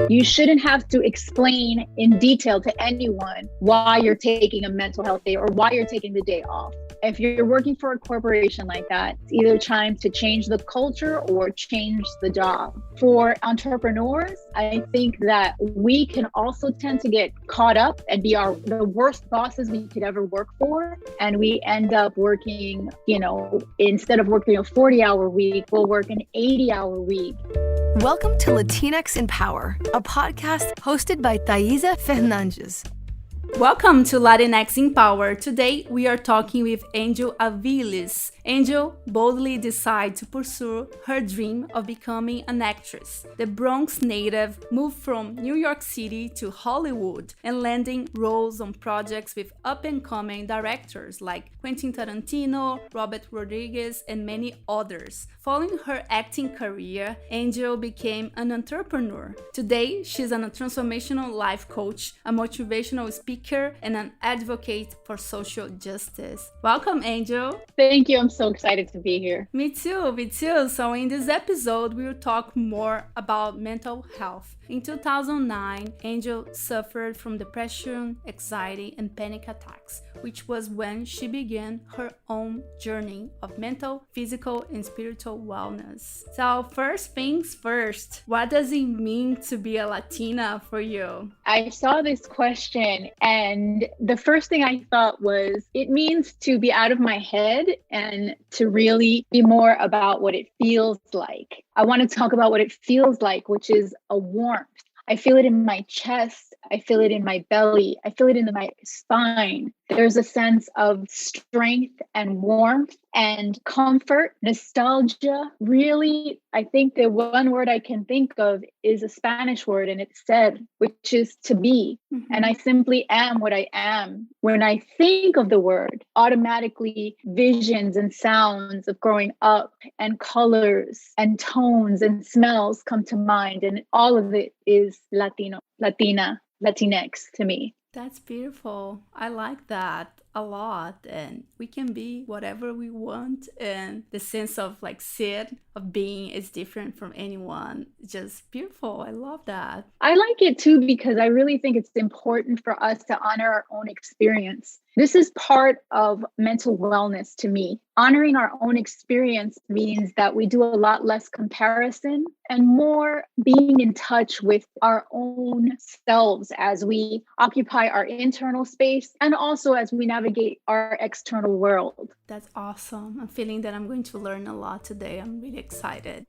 You shouldn't have to explain in detail to anyone why you're taking a mental health day or why you're taking the day off. If you're working for a corporation like that, it's either time to change the culture or change the job. For entrepreneurs, I think that we can also tend to get caught up and be the worst bosses we could ever work for. And we end up working, instead of working a 40-hour week, we'll work an 80-hour week. Welcome to Latinx in Power, a podcast hosted by Thaisa Fernandes. Welcome to Latinx in Power. Today we are talking with Angel Aviles. Angel boldly decided to pursue her dream of becoming an actress. The Bronx native moved from New York City to Hollywood and landing roles on projects with up-and-coming directors like Quentin Tarantino, Robert Rodriguez, and many others. Following her acting career, Angel became an entrepreneur. Today, she's a transformational life coach, a motivational speaker, and an advocate for social justice. Welcome, Angel. Thank you. I'm so excited to be here. Me too. So in this episode, we will talk more about mental health. In 2009, Angel suffered from depression, anxiety, and panic attacks, which was when she began her own journey of mental, physical, and spiritual wellness. So first things first, what does it mean to be a Latina for you? I saw this question and the first thing I thought was, it means to be out of my head and to really be more about what it feels like. I want to talk about what it feels like, which is a warmth. I feel it in my chest. I feel it in my belly. I feel it in my spine. There's a sense of strength and warmth and comfort, nostalgia. Really, I think the one word I can think of is a Spanish word, and it's ser, which is to be. Mm-hmm. And I simply am what I am. When I think of the word, automatically visions and sounds of growing up and colors and tones and smells come to mind. And all of it is Latino, Latina, Latinx to me. That's beautiful. I like that a lot. And we can be whatever we want. And the sense of ser, of being, is different from anyone. Just beautiful. I love that. I like it too, because I really think it's important for us to honor our own experience. This is part of mental wellness to me. Honoring our own experience means that we do a lot less comparison and more being in touch with our own selves as we occupy our internal space and also as we navigate our external world. That's awesome. I'm feeling that I'm going to learn a lot today. I'm really excited.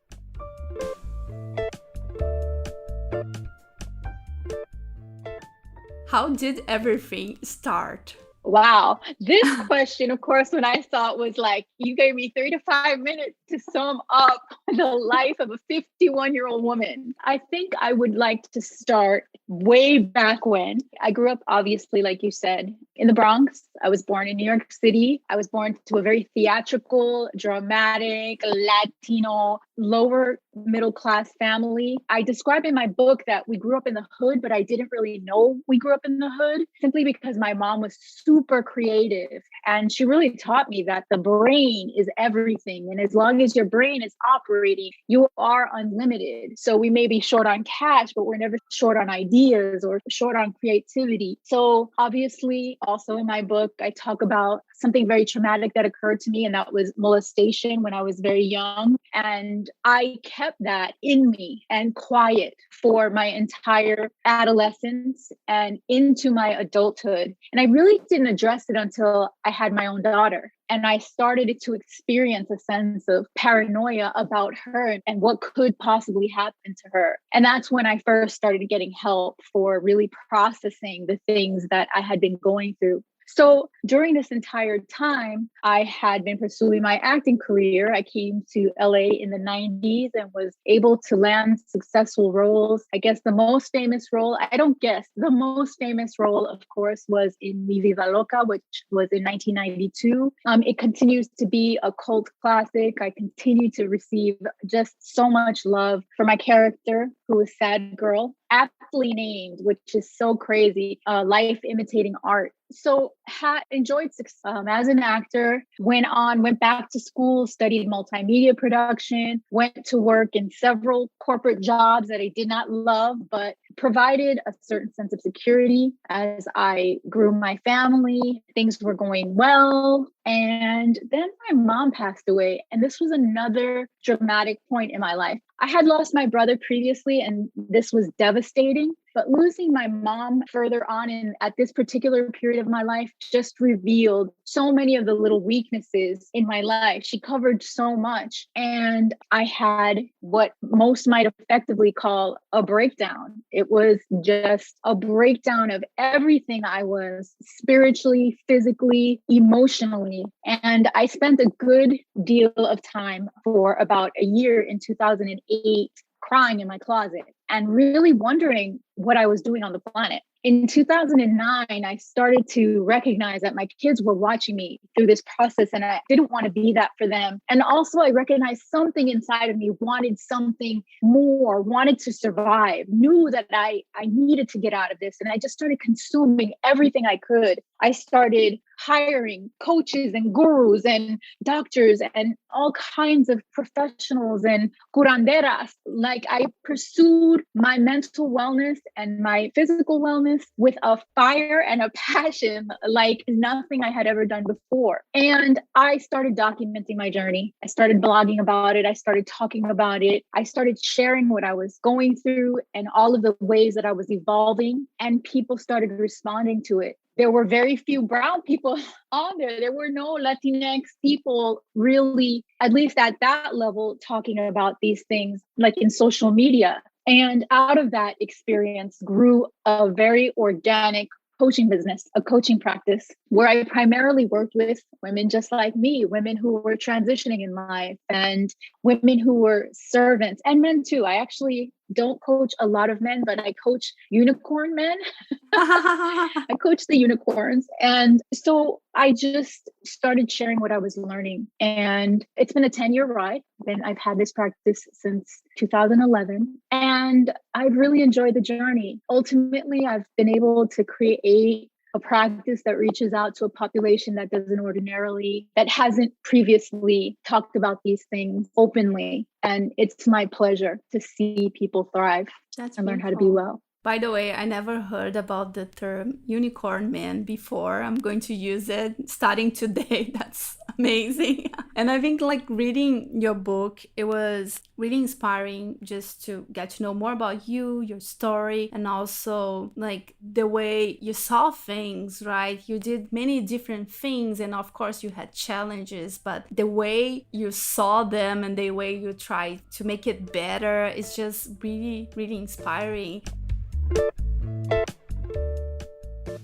How did everything start? Wow. This question, of course, when I saw it was like, you gave me 3 to 5 minutes to sum up the life of a 51-year-old woman. I think I would like to start way back when. I grew up, obviously, like you said, in the Bronx. I was born in New York City. I was born to a very theatrical, dramatic, Latino, lower middle class family. I describe in my book that we grew up in the hood, but I didn't really know we grew up in the hood simply because my mom was super creative. And she really taught me that the brain is everything. And as long as your brain is operating, you are unlimited. So we may be short on cash, but we're never short on ideas or short on creativity. So obviously, also in my book, I talk about something very traumatic that occurred to me, and that was molestation when I was very young. And I kept that in me and quiet for my entire adolescence and into my adulthood. And I really didn't address it until I had my own daughter. And I started to experience a sense of paranoia about her and what could possibly happen to her. And that's when I first started getting help for really processing the things that I had been going through. So during this entire time, I had been pursuing my acting career. I came to LA in the 90s and was able to land successful roles. I guess the most famous role, the most famous role, of course, was in Mi Vida Loca, which was in 1992. It continues to be a cult classic. I continue to receive just so much love for my character, who is Sad Girl, aptly named, which is so crazy, life imitating art. So enjoyed success as an actor, went back to school, studied multimedia production, went to work in several corporate jobs that I did not love, but provided a certain sense of security as I grew my family. Things were going well. And then my mom passed away. And this was another dramatic point in my life. I had lost my brother previously, and this was devastating. But losing my mom further on at this particular period of my life just revealed so many of the little weaknesses in my life. She covered so much. And I had what most might effectively call a breakdown. It was just a breakdown of everything I was spiritually, physically, emotionally. And I spent a good deal of time for about a year in 2008 crying in my closet and really wondering what I was doing on the planet. In 2009, I started to recognize that my kids were watching me through this process and I didn't want to be that for them. And also I recognized something inside of me wanted something more, wanted to survive, knew that I needed to get out of this. And I just started consuming everything I could. I started hiring coaches and gurus and doctors and all kinds of professionals and curanderas. Like I pursued my mental wellness and my physical wellness with a fire and a passion like nothing I had ever done before. And I started documenting my journey. I started blogging about it. I started talking about it. I started sharing what I was going through and all of the ways that I was evolving, and people started responding to it. There were very few brown people on there. There were no Latinx people really, at least at that level, talking about these things like in social media. And out of that experience grew a very organic coaching business, a coaching practice where I primarily worked with women just like me, women who were transitioning in life and women who were servants and men too. I actually don't coach a lot of men, but I coach unicorn men. I coach the unicorns. And so I just started sharing what I was learning. And it's been a 10-year ride. I've had this practice since 2011. And I've really enjoyed the journey. Ultimately, I've been able to create a practice that reaches out to a population that hasn't previously talked about these things openly. And it's my pleasure to see people thrive and learn how to be well. By the way, I never heard about the term unicorn man before. I'm going to use it starting today. That's amazing. And I think like reading your book, it was really inspiring just to get to know more about you, your story, and also like the way you saw things, right? You did many different things and of course you had challenges, but the way you saw them and the way you tried to make it better is just really, really inspiring.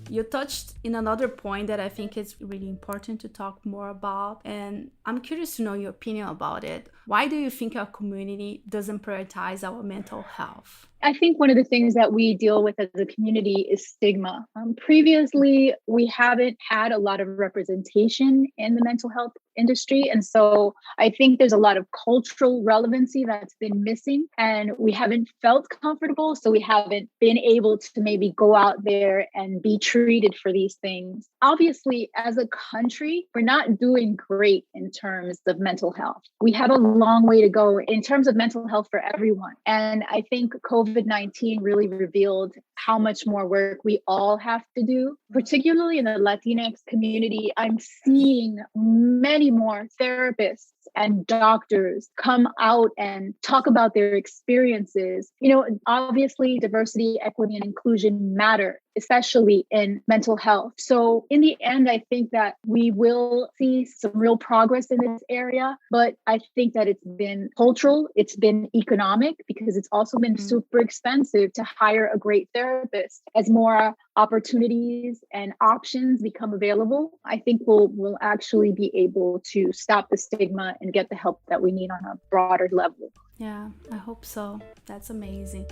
You touched in another point that I think is really important to talk more about, and I'm curious to know your opinion about it. Why do you think our community doesn't prioritize our mental health? I think one of the things that we deal with as a community is stigma. Previously, we haven't had a lot of representation in the mental health industry. And so I think there's a lot of cultural relevancy that's been missing, and we haven't felt comfortable. So we haven't been able to maybe go out there and be treated for these things. Obviously, as a country, we're not doing great in terms of mental health. We have a long way to go in terms of mental health for everyone. And I think COVID-19 really revealed how much more work we all have to do, particularly in the Latinx community. I'm seeing many more therapists and doctors come out and talk about their experiences. You know, obviously diversity, equity, and inclusion matter, especially in mental health. So in the end, I think that we will see some real progress in this area, but I think that it's been cultural, it's been economic, because it's also been super expensive to hire a great therapist. As more opportunities and options become available, I think we'll actually be able to stop the stigma and get the help that we need on a broader level. Yeah, I hope so. That's amazing.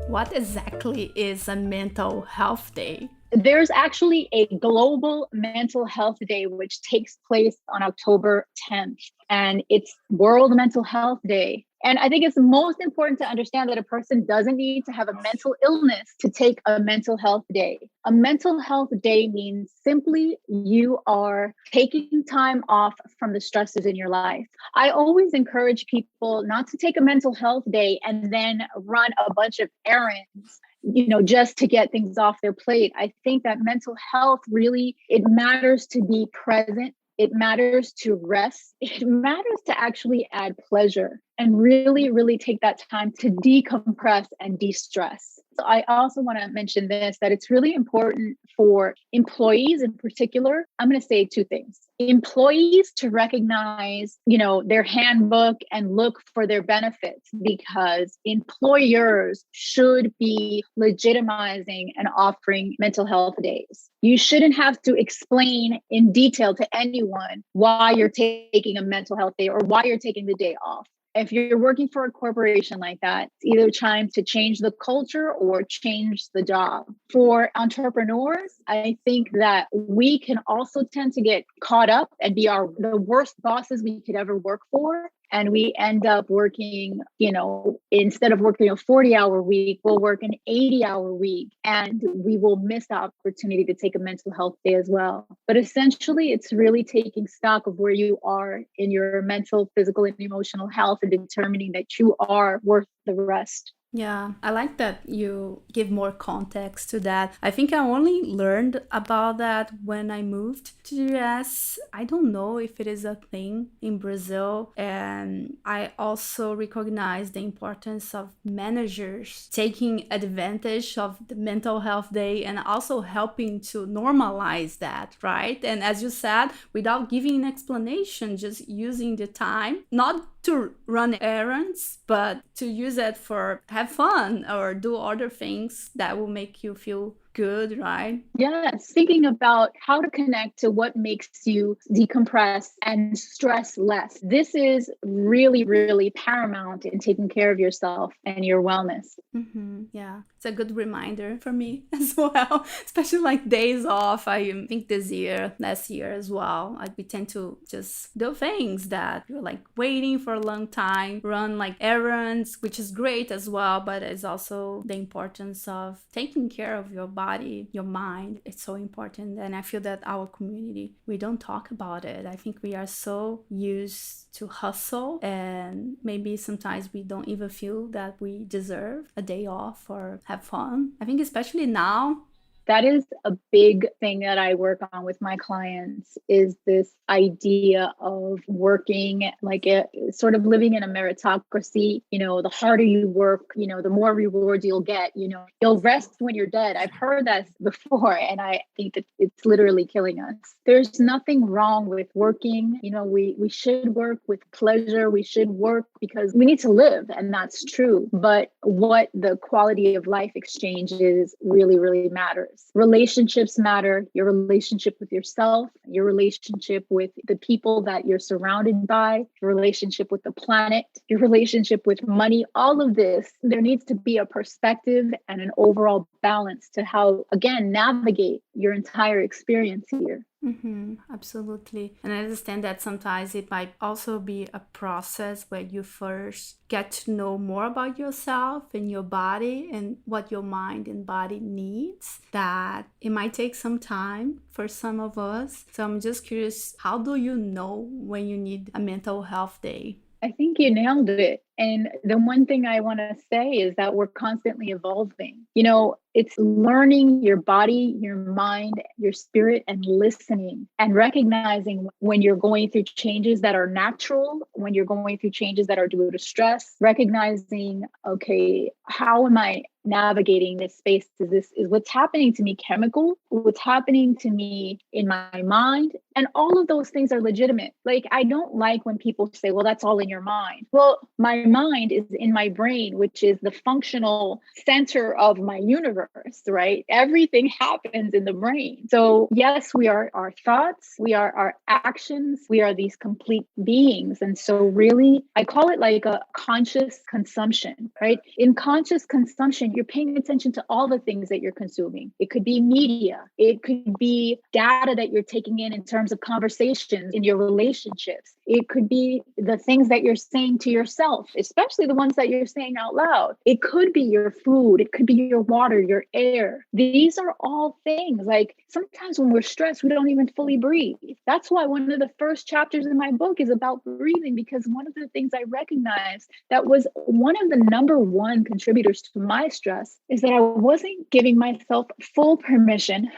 What exactly is a mental health day? There's actually a global mental health day, which takes place on October 10th, and it's World Mental Health Day. And I think it's most important to understand that a person doesn't need to have a mental illness to take a mental health day. A mental health day means simply you are taking time off from the stresses in your life. I always encourage people not to take a mental health day and then run a bunch of errands, just to get things off their plate. I think that mental health really, it matters to be present. It matters to rest. It matters to actually add pleasure and really, really take that time to decompress and de-stress. So I also want to mention this, that it's really important for employees in particular. I'm going to say two things. Employees to recognize, their handbook and look for their benefits, because employers should be legitimizing and offering mental health days. You shouldn't have to explain in detail to anyone why you're taking a mental health day or why you're taking the day off. If you're working for a corporation like that, it's either trying to change the culture or change the job. For entrepreneurs, I think that we can also tend to get caught up and be the worst bosses we could ever work for. And we end up working, instead of working a 40-hour week, we'll work an 80-hour week, and we will miss the opportunity to take a mental health day as well. But essentially, it's really taking stock of where you are in your mental, physical, and emotional health and determining that you are worth the rest. Yeah, I like that you give more context to that. I think I only learned about that when I moved to the US. I don't know if it is a thing in Brazil. And I also recognize the importance of managers taking advantage of the mental health day and also helping to normalize that, right? And as you said, without giving an explanation, just using the time, not to run errands, but to use it for have fun or do other things that will make you feel good, right? Yes, thinking about how to connect to what makes you decompress and stress less. This is really, really paramount in taking care of yourself and your wellness. Mm-hmm. Yeah, it's a good reminder for me as well, especially like days off. I think last year as well, we tend to just do things that you're like waiting for a long time, run like errands, which is great as well, but it's also the importance of taking care of your body, your mind. It's so important. And I feel that our community, we don't talk about it. I think we are so used to hustle, and maybe sometimes we don't even feel that we deserve a day off or have fun. I think especially now, that is a big thing that I work on with my clients, is this idea of working like sort of living in a meritocracy. The harder you work, the more rewards you'll get. You'll rest when you're dead. I've heard that before, and I think that it's literally killing us. There's nothing wrong with working. We should work with pleasure. We should work because we need to live, and that's true. But what the quality of life exchange is really, really matters. Relationships matter. Your relationship with yourself, your relationship with the people that you're surrounded by, your relationship with the planet, your relationship with money, all of this, there needs to be a perspective and an overall balance to how, again, navigate your entire experience here. Mm-hmm, absolutely. And I understand that sometimes it might also be a process where you first get to know more about yourself and your body and what your mind and body needs, that it might take some time for some of us. So I'm just curious, how do you know when you need a mental health day? I think you nailed it. And the one thing I want to say is that we're constantly evolving. It's learning your body, your mind, your spirit, and listening and recognizing when you're going through changes that are natural, when you're going through changes that are due to stress, recognizing, okay, how am I navigating this space? Is what's happening to me chemical? What's happening to me in my mind? And all of those things are legitimate. Like, I don't like when people say, well, that's all in your mind. Well, my mind is in my brain, which is the functional center of my universe, right? Everything happens in the brain. So yes, we are our thoughts, we are our actions, we are these complete beings. And so really, I call it like a conscious consumption, right? In conscious consumption, you're paying attention to all the things that you're consuming. It could be media, it could be data that you're taking in terms of conversations in your relationships. It could be the things that you're saying to yourself, especially the ones that you're saying out loud. It could be your food, it could be your water, your air. These are all things. Like sometimes when we're stressed, we don't even fully breathe. That's why one of the first chapters in my book is about breathing, because one of the things I recognized that was one of the number one contributors to my stress is that I wasn't giving myself full permission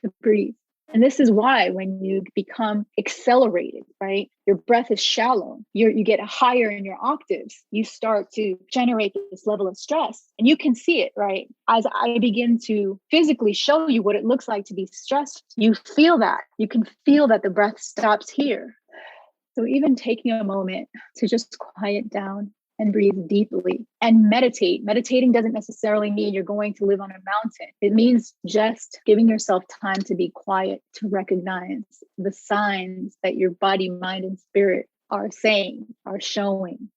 to breathe. And this is why when you become accelerated, right, your breath is shallow, you get higher in your octaves, you start to generate this level of stress. And you can see it, right? As I begin to physically show you what it looks like to be stressed, you feel that. You can feel that the breath stops here. So even taking a moment to just quiet down and breathe deeply and meditate. Meditating doesn't necessarily mean you're going to live on a mountain. It means just giving yourself time to be quiet, to recognize the signs that your body, mind, and spirit are saying, are showing.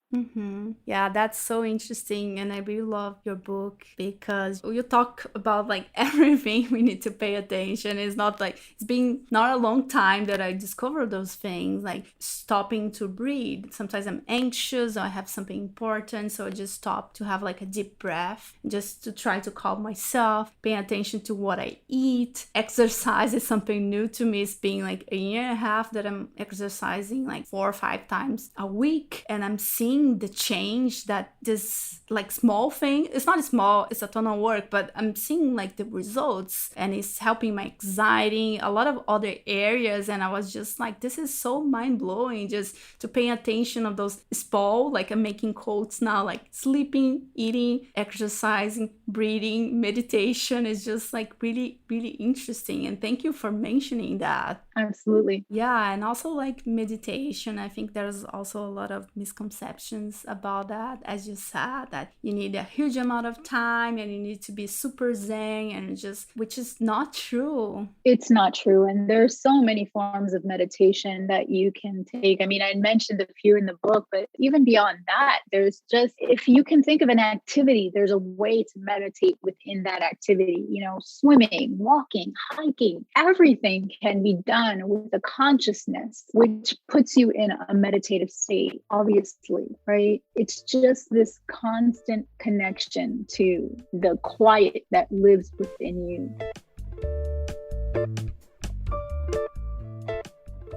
Yeah, that's so interesting. And I really love your book because you talk about like everything we need to pay attention. It's not like it's been not a long time that I discovered those things, like stopping to breathe. Sometimes I'm anxious or I have something important. So I just stop to have like a deep breath, just to try to calm myself, paying attention to what I eat. Exercise is something new to me. It's been like a year and a half that I'm exercising like 4 or 5 times a week. And I'm seeing the change that this like small thing, it's not small, it's a ton of work, but I'm seeing like the results, and it's helping my anxiety, a lot of other areas. And I was just like, this is so mind-blowing, just to pay attention of those small, like I'm making quotes now, like sleeping, eating, exercising, breathing, meditation is just like really, really interesting. And thank you for mentioning that. Absolutely. Yeah, and also like meditation, I think there's also a lot of misconceptions about that, as you said, that you need a huge amount of time and you need to be super zen, and just, which is not true. It's not true. And there's so many forms of meditation that you can take. I mean, I mentioned a few in the book, but even beyond that, there's just, if you can think of an activity, there's a way to meditate within that activity. You know, swimming, walking, hiking, everything can be done with a consciousness, which puts you in a meditative state, obviously, right? It's just this constant connection to the quiet that lives within you.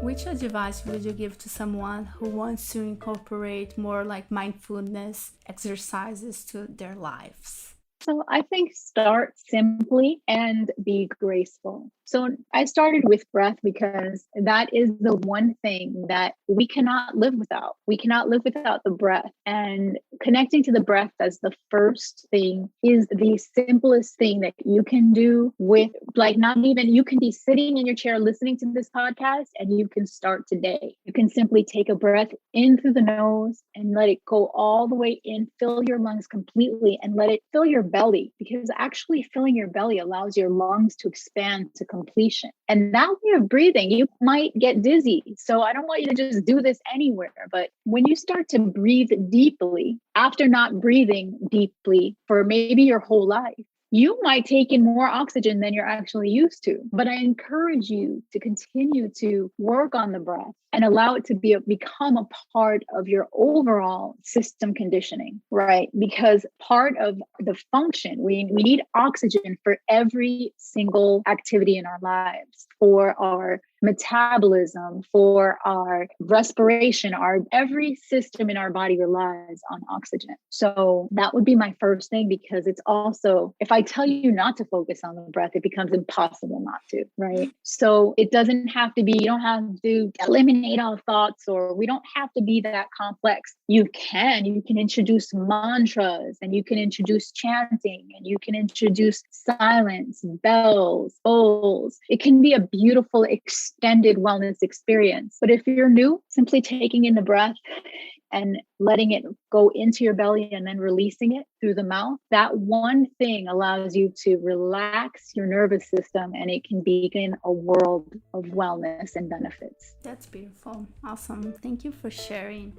Which advice would you give to someone who wants to incorporate more like mindfulness exercises to their lives? So I think start simply and be graceful. So I started with breath because that is the one thing that we cannot live without. We cannot live without the breath. And connecting to the breath as the first thing is the simplest thing that you can do with, like, not even, you can be sitting in your chair listening to this podcast and you can start today. You can simply take a breath in through the nose and let it go all the way in, fill your lungs completely, and let it fill your belly, because actually filling your belly allows your lungs to expand to completion. And that way of breathing, you might get dizzy. So I don't want you to just do this anywhere. But when you start to breathe deeply, after not breathing deeply for maybe your whole life, you might take in more oxygen than you're actually used to. But I encourage you to continue to work on the breath and allow it to become a part of your overall system conditioning, right? Because part of the function, we need oxygen for every single activity in our lives, for our metabolism, for our respiration, every system in our body relies on oxygen. So that would be my first thing, because it's also, if I tell you not to focus on the breath, it becomes impossible not to, right? So it doesn't have to be, you don't have to eliminate all thoughts, or we don't have to be that complex. You can introduce mantras, and you can introduce chanting, and you can introduce silence, bells, bowls. It can be a beautiful extended wellness experience. But if you're new, simply taking in the breath and letting it go into your belly and then releasing it through the mouth, that one thing allows you to relax your nervous system, and it can begin a world of wellness and benefits. That's beautiful. Awesome. Thank you for sharing.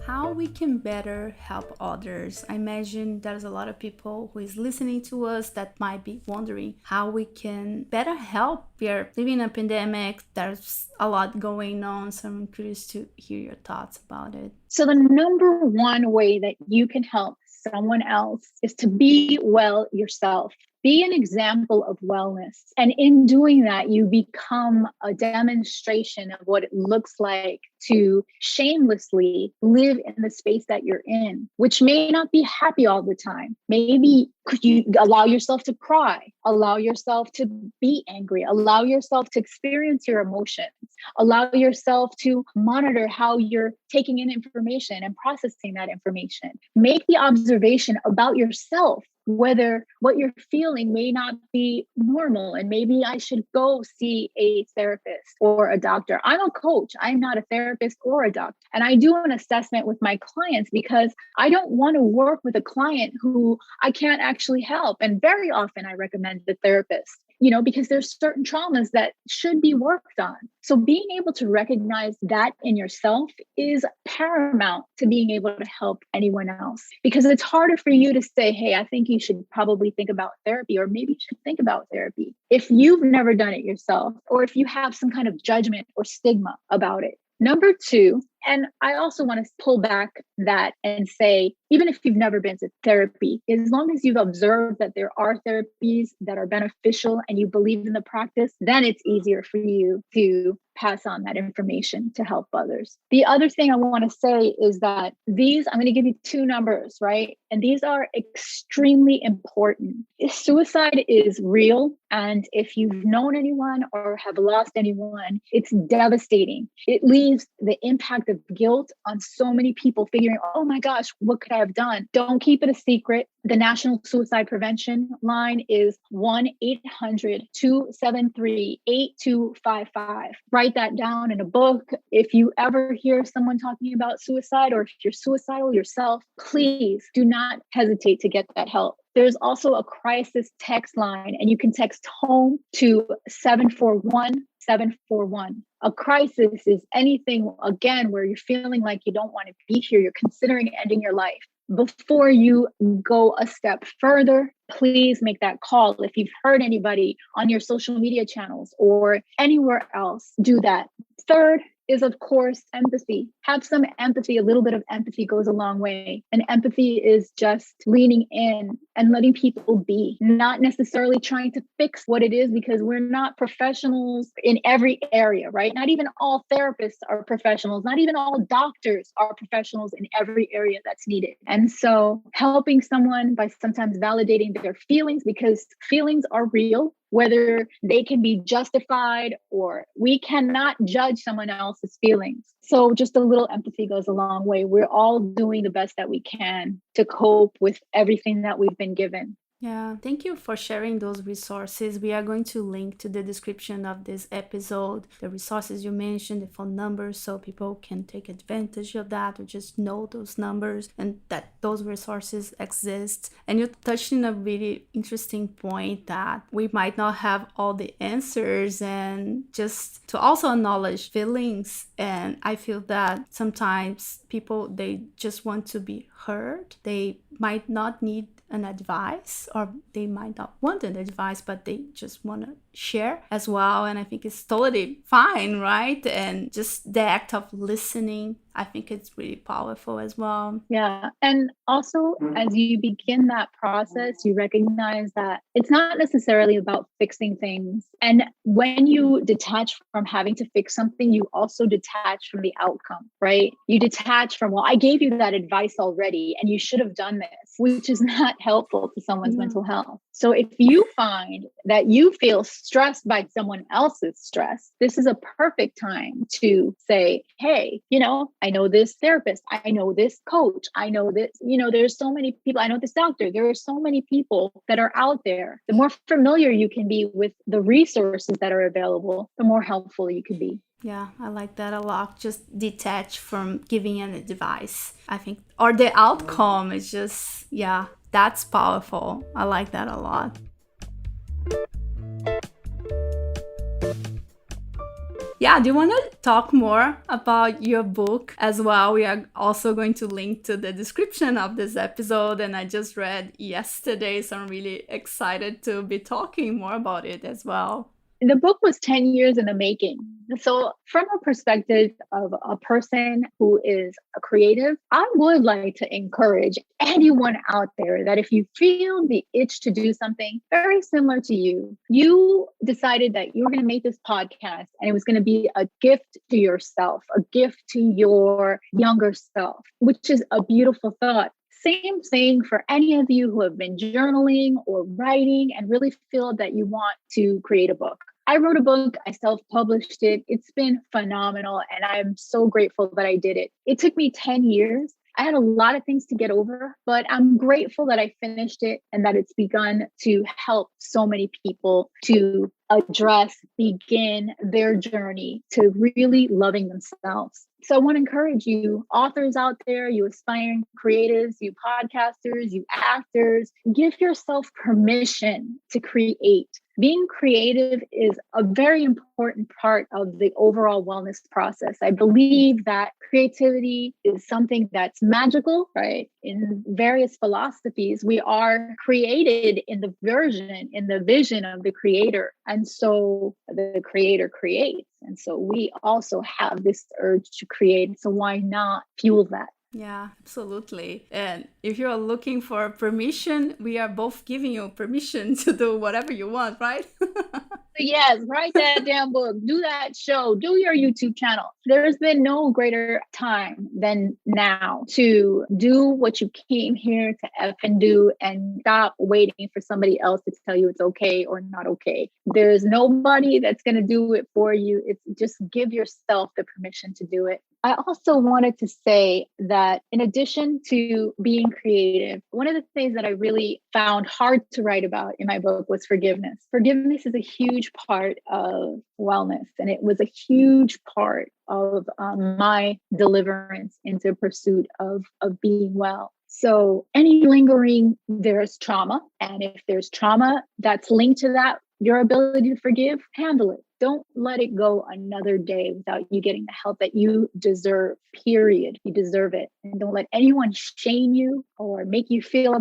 How we can better help others. I imagine there's a lot of people who is listening to us that might be wondering how we can better help. We are living in a pandemic. There's a lot going on. So I'm curious to hear your thoughts about it. So the number one way that you can help someone else is to be well yourself. Be an example of wellness. And in doing that, you become a demonstration of what it looks like to shamelessly live in the space that you're in, which may not be happy all the time. Maybe you allow yourself to cry, allow yourself to be angry, allow yourself to experience your emotions, allow yourself to monitor how you're taking in information and processing that information. Make the observation about yourself, whether what you're feeling may not be normal, and maybe I should go see a therapist or a doctor. I'm a coach. I'm not a therapist or a doctor. And I do an assessment with my clients because I don't want to work with a client who I can't actually help. And very often I recommend the therapist, because there's certain traumas that should be worked on. So being able to recognize that in yourself is paramount to being able to help anyone else, because it's harder for you to say, hey, I think you should probably think about therapy, or maybe you should think about therapy if you've never done it yourself, or if you have some kind of judgment or stigma about it. Number two, and I also want to pull back that and say, even if you've never been to therapy, as long as you've observed that there are therapies that are beneficial and you believe in the practice, then it's easier for you to pass on that information to help others. The other thing I want to say is that I'm going to give you two numbers, right? And these are extremely important. Suicide is real. And if you've known anyone or have lost anyone, it's devastating. It leaves the impact of guilt on so many people figuring, oh my gosh, what could I have done? Don't keep it a secret. The National Suicide Prevention line is 1-800-273-8255. Write that down in a book. If you ever hear someone talking about suicide, or if you're suicidal yourself, please do not hesitate to get that help. There's also a crisis text line, and you can text HOME to 741-741. A crisis is anything, again, where you're feeling like you don't want to be here, you're considering ending your life. Before you go a step further, please make that call. If you've heard anybody on your social media channels or anywhere else, do that. Third is, of course, empathy. Have some empathy. A little bit of empathy goes a long way. And empathy is just leaning in and letting people be, not necessarily trying to fix what it is, because we're not professionals in every area, right? Not even all therapists are professionals. Not even all doctors are professionals in every area that's needed. And so helping someone by sometimes validating their feelings, because feelings are real, whether they can be justified, or we cannot judge someone else's feelings. So just a little empathy goes a long way. We're all doing the best that we can to cope with everything that we've been given. Yeah, thank you for sharing those resources. We are going to link to the description of this episode, the resources you mentioned, the phone numbers, so people can take advantage of that, or just know those numbers and that those resources exist. And you touched on a really interesting point that we might not have all the answers, and just to also acknowledge feelings. And I feel that sometimes people, they just want to be heard. They might not need an advice, or they might not want an advice, but they just want to share as well. And I think it's totally fine, right? And just the act of listening, I think it's really powerful as well. Yeah. And also, as you begin that process, you recognize that it's not necessarily about fixing things. And when you detach from having to fix something, you also detach from the outcome, right? You detach from, well, I gave you that advice already and you should have done this, which is not helpful to someone's mental health. So if you find that you feel stressed by someone else's stress, this is a perfect time to say, hey, I know this therapist, I know this coach, I know this, there's so many people, I know this doctor, there are so many people that are out there. The more familiar you can be with the resources that are available, the more helpful you can be. Yeah, I like that a lot. Just detach from giving an advice, I think, or the outcome is just, yeah, that's powerful. I like that a lot. Yeah, do you want to talk more about your book as well? We are also going to link to the description of this episode, and I just read yesterday, so I'm really excited to be talking more about it as well. The book was 10 years in the making. So, from a perspective of a person who is a creative, I would like to encourage anyone out there that if you feel the itch to do something very similar to you decided that you were going to make this podcast and it was going to be a gift to yourself, a gift to your younger self, which is a beautiful thought. Same thing for any of you who have been journaling or writing and really feel that you want to create a book. I wrote a book, I self-published it. It's been phenomenal, and I'm so grateful that I did it. It took me 10 years. I had a lot of things to get over, but I'm grateful that I finished it and that it's begun to help so many people to begin their journey to really loving themselves. So I want to encourage you, authors out there, you aspiring creatives, you podcasters, you actors, give yourself permission to create. Being creative is a very important part of the overall wellness process. I believe that creativity is something that's magical, right? In various philosophies, we are created in the vision of the creator. And so the creator creates. And so we also have this urge to create. So why not fuel that? Yeah, absolutely. And if you're looking for permission, we are both giving you permission to do whatever you want, right? Yes, write that damn book, do that show, do your YouTube channel. There's been no greater time than now to do what you came here to F and do and stop waiting for somebody else to tell you it's okay or not okay. There's nobody that's going to do it for you. It's just give yourself the permission to do it. I also wanted to say that in addition to being creative, one of the things that I really found hard to write about in my book was forgiveness. Forgiveness is a huge part of wellness, and it was a huge part of my deliverance into pursuit of being well. So any lingering, there's trauma. And if there's trauma that's linked to that, your ability to forgive, handle it. Don't let it go another day without you getting the help that you deserve, period. You deserve it. And don't let anyone shame you or make you feel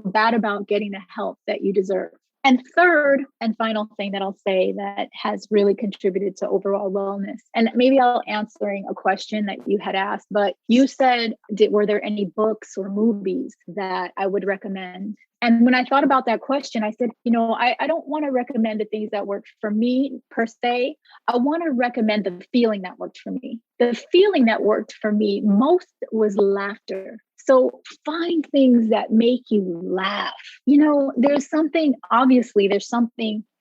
bad about getting the help that you deserve. And third and final thing that I'll say that has really contributed to overall wellness, and maybe I'll answering a question that you had asked, but you said, were there any books or movies that I would recommend? And when I thought about that question, I said, I don't want to recommend the things that worked for me per se. I want to recommend the feeling that worked for me. The feeling that worked for me most was laughter. So find things that make you laugh. There's something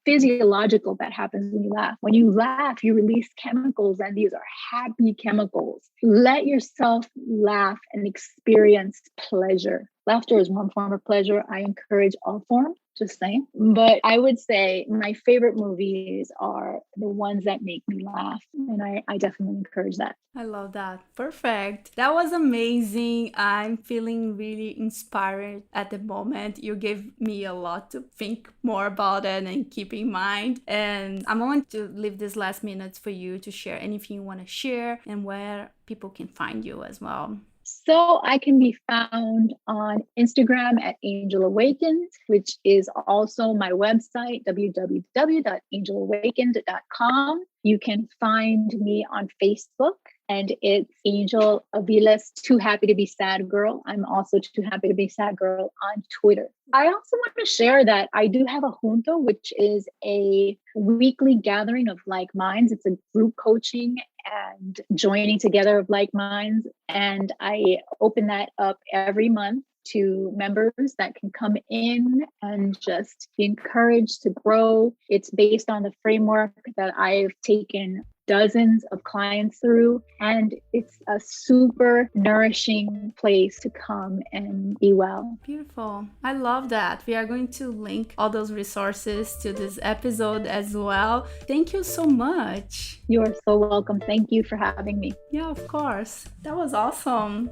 physiological that happens when you laugh. When you laugh, you release chemicals, and these are happy chemicals. Let yourself laugh and experience pleasure. Laughter is one form of pleasure. I encourage all forms, just saying. But I would say my favorite movies are the ones that make me laugh. And I definitely encourage that. I love that. Perfect. That was amazing. I'm feeling really inspired at the moment. You gave me a lot to think more about it and keep in mind. And I'm going to leave these last minutes for you to share anything you want to share and where people can find you as well. So I can be found on Instagram at Angel Awakens, which is also my website, www.angelawakened.com. You can find me on Facebook, and it's Angel Aviles, Too Happy to Be Sad Girl. I'm also Too Happy to Be Sad Girl on Twitter. I also want to share that I do have a junta, which is a weekly gathering of like minds. It's a group coaching and joining together of like minds. And I open that up every month to members that can come in and just be encouraged to grow. It's based on the framework that I've taken dozens of clients through, and it's a super nourishing place to come and be well. Beautiful. I love that. We are going to link all those resources to this episode as well. Thank you so much. You're so welcome. Thank you for having me. Yeah, of course. That was awesome.